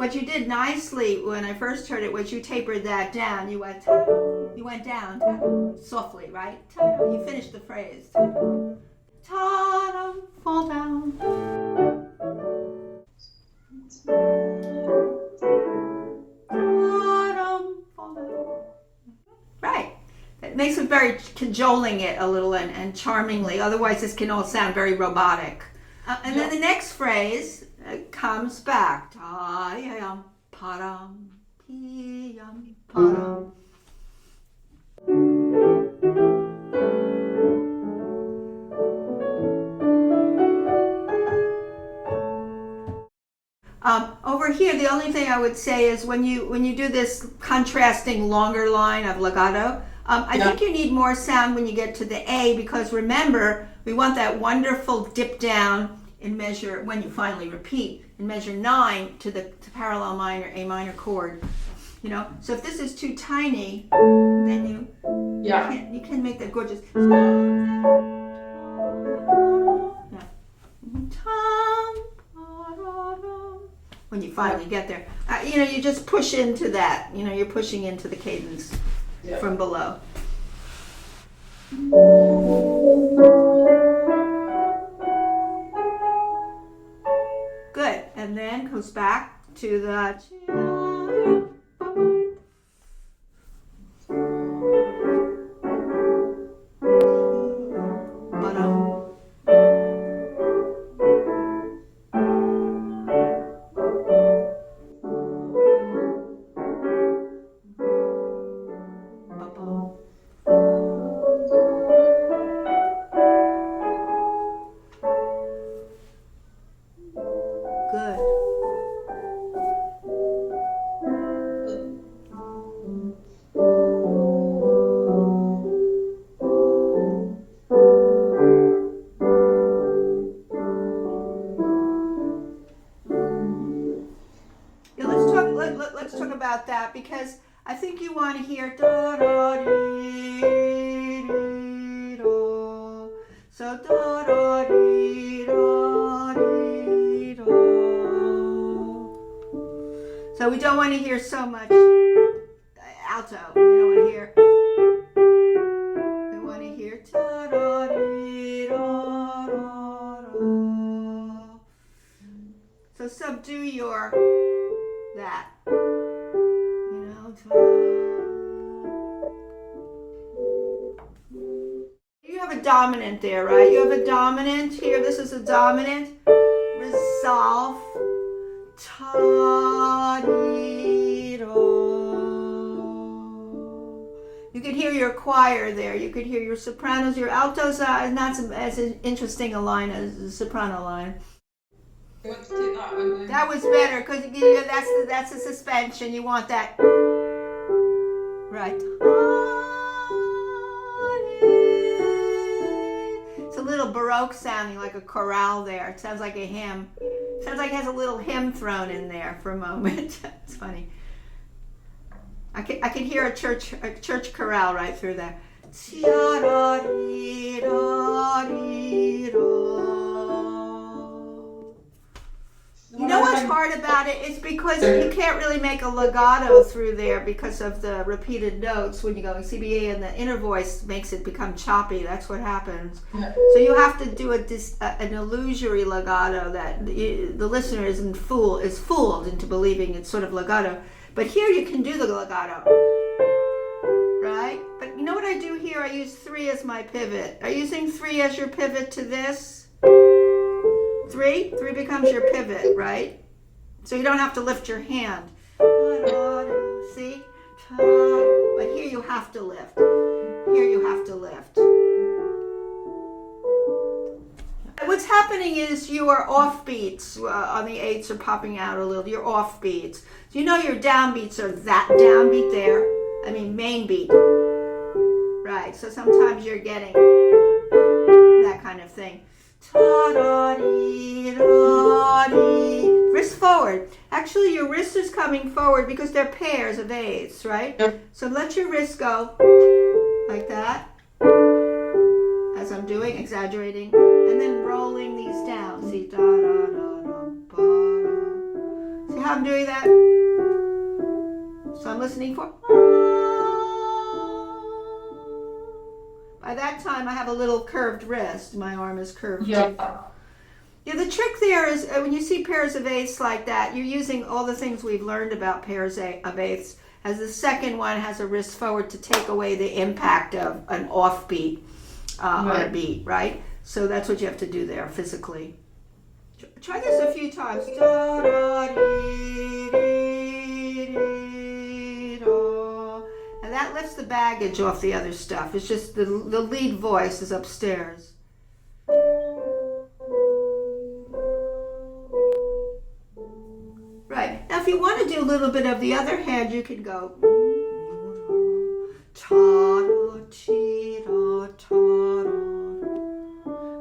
what you did nicely when I first heard it was you tapered that down. You went down softly, right? You finished the phrase. Ta-dum, fall down. Ta-dum, fall down. Right. It makes it very cajoling it a little and charmingly. Otherwise, this can all sound very robotic. And then the next phrase comes back. Ta-yum, pa-dum, pee-yum, pa-dum. Over here, the only thing I would say is when you do this contrasting longer line of legato, I think you need more sound when you get to the A, because remember, we want that wonderful dip down in measure, when you finally repeat, in measure 9 to the parallel minor, A minor chord. You know, so if this is too tiny, then you can make that gorgeous. When you finally get there, you just push into that. You're pushing into the cadence from below. Good, and then goes back to the. Let's talk about that, because I think you want to hear da da dee dee da. So da da dee da dee da. So we don't want to hear so much alto. We don't want to hear. We want to hear da da dee da da da. So subdue your that. You have a dominant there, right? You have a dominant here. This is a dominant. Resolve. Ta-dee-do. You could hear your choir there. You could hear your sopranos. Your altos are not as interesting a line as the soprano line. That was better, because that's the suspension. You want that. Right. It's a little Baroque sounding, like a chorale there. It sounds like a hymn. It sounds like it has a little hymn thrown in there for a moment. It's funny. I can hear a church chorale right through there. You know what's hard about it? It's because you can't really make a legato through there because of the repeated notes when you go in CBA, and the inner voice makes it become choppy. That's what happens. So you have to do an illusory legato that the listener is fooled into believing it's sort of legato. But here you can do the legato, right? But you know what I do here? I use 3 as my pivot. Are you using 3 as your pivot to this? 3 becomes your pivot, right? So you don't have to lift your hand. See? But here you have to lift. Here you have to lift. What's happening is your offbeats on the 8s are popping out a little. Your offbeats. So you know your downbeats are that downbeat there. Main beat. Right. So sometimes you're getting that kind of thing. Wrist forward. Actually, your wrist is coming forward because they're pairs of 8s, right? So let your wrist go like that, as I'm doing, exaggerating, and then rolling these down. See, da da da da da. See how how I'm doing that? So I'm listening for. By that time, I have a little curved wrist. My arm is curved. Yeah. Yeah, the trick there is when you see pairs of eighths like that, you're using all the things we've learned about pairs of eighths. As the second one has a wrist forward to take away the impact of an offbeat on a beat, right? So that's what you have to do there physically. Try this a few times. And that lifts the baggage off the other stuff. It's just the lead voice is upstairs. Right. Now if you want to do a little bit of the other hand, you can go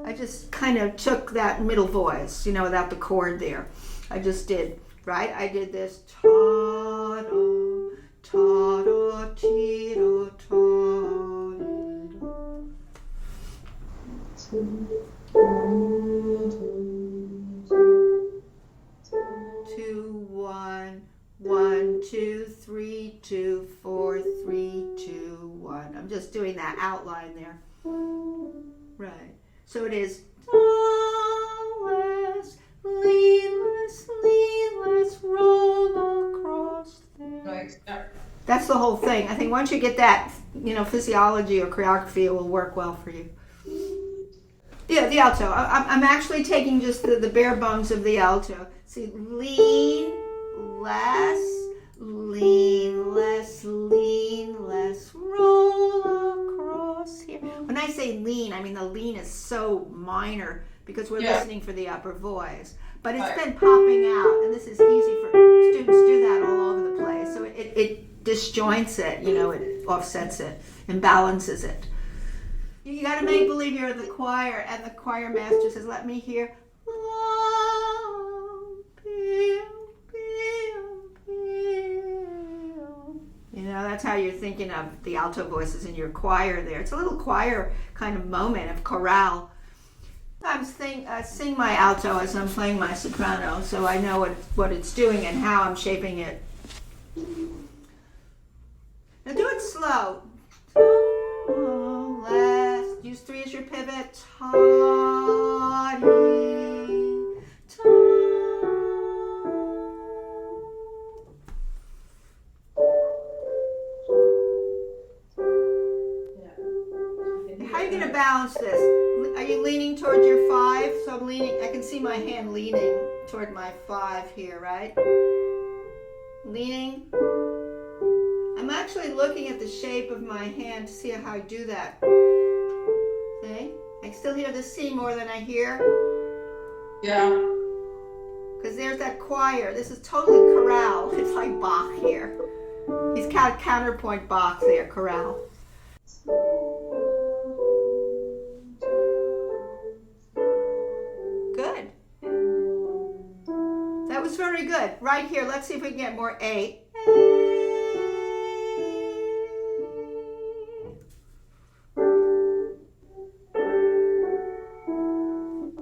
I just kind of took that middle voice, without the chord there. I just did, right? I did this two, one, 1, 2, 3, 2, 4, 3, 2, 1. I'm just doing that outline there. Right. So it is tallest, leanless, roll across there. That's the whole thing. I think once you get that, physiology or choreography, it will work well for you. Yeah, the alto. I'm actually taking just the bare bones of the alto. See, lean, less, roll across here. When I say lean, I mean the lean is so minor because we're listening for the upper voice. But it's been popping out, and this is easy for students to do that all over the place. So it disjoints it, it offsets it, imbalances it. You got to make believe you're in the choir, and the choir master says, let me hear. That's how you're thinking of the alto voices in your choir there. It's a little choir kind of moment of chorale. I sing my alto as I'm playing my soprano, so I know what it's doing and how I'm shaping it. Now do it slow. Last. Use 3 as your pivot. How are you going to balance this? Are you leaning towards your 5? So I'm leaning. I can see my hand leaning toward my 5 here, right? Leaning. I'm actually looking at the shape of my hand to see how I do that. See? I still hear the C more than I hear. Yeah. Because there's that choir. This is totally chorale. It's like Bach here. He's counterpoint Bach there, chorale. Good. That was very good. Right here, let's see if we can get more A.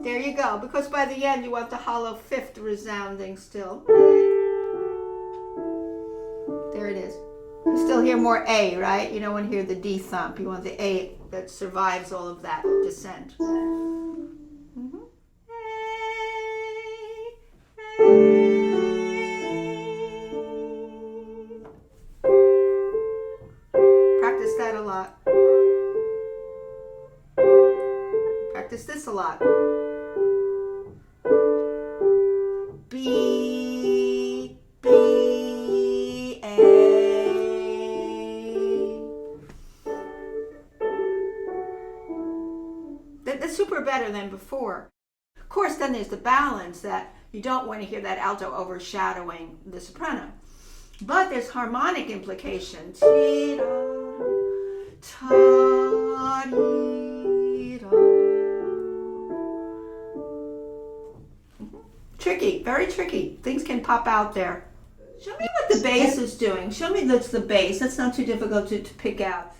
There you go, because by the end you want the hollow 5th resounding still. There it is. You still hear more A, right? You don't want to hear the D thump. You want the A that survives all of that descent. Mm-hmm. Practice that a lot. Practice this a lot. B, B, A. That's super better than before. Of course, then there's the balance that you don't want to hear that alto overshadowing the soprano. But there's harmonic implication. Tricky, very tricky. Things can pop out there. Show me what the bass is doing. Show me that's the bass. That's not too difficult to pick out.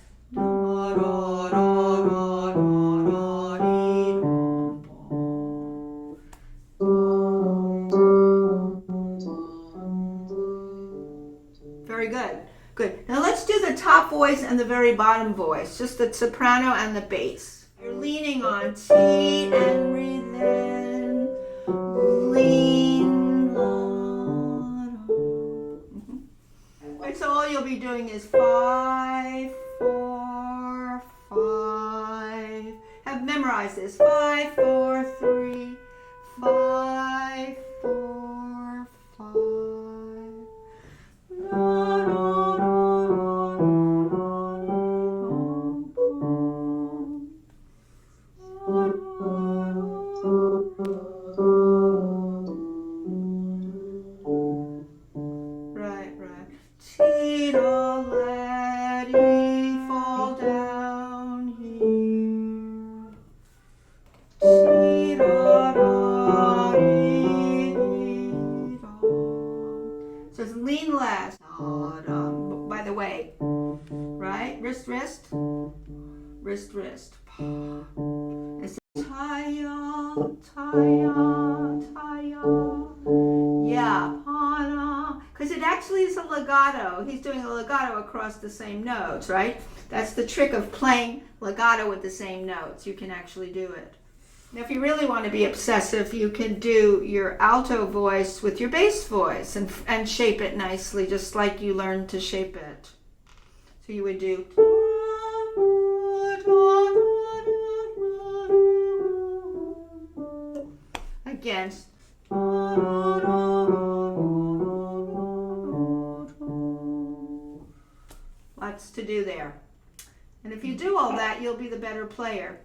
Good. Now let's do the top voice and the very bottom voice, just the soprano and the bass. You're leaning on T and breathe in. Lean on. And so all you'll be doing is 5, 4, 5. Have memorized this. 5, 4, 3, 5, 4, 5. Right, right. Tita, let it fall down here. Tita, da, dee, da. So it's lean last. By the way, right? Wrist, wrist. Wrist, wrist. It's Taya, Taya, Taya. Yeah, Pana. Because it actually is a legato. He's doing a legato across the same notes, right? That's the trick of playing legato with the same notes. You can actually do it. Now, if you really want to be obsessive, you can do your alto voice with your bass voice and shape it nicely, just like you learned to shape it. So you would do against. Lots to do there. And if you do all that, you'll be the better player.